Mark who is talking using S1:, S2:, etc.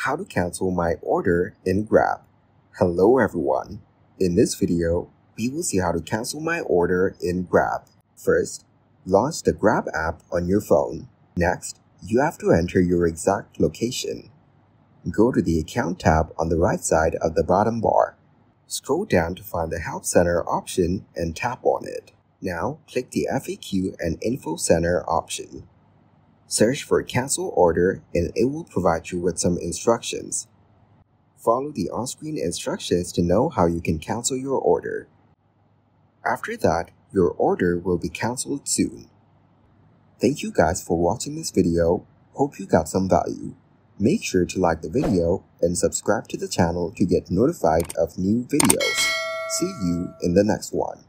S1: How to cancel my order in Grab. Hello everyone. In this video, we will see how to cancel my order in Grab. First, launch the Grab app on your phone. Next, you have to enter your exact location. Go to the Account tab on the right side of the bottom bar. Scroll down to find the Help Center option and tap on it. Now, click the FAQ and Info Center option. Search for Cancel Order and it will provide you with some instructions. Follow the on-screen instructions to know how you can cancel your order. After that, your order will be canceled soon. Thank you guys for watching this video. Hope you got some value. Make sure to like the video and subscribe to the channel to get notified of new videos. See you in the next one.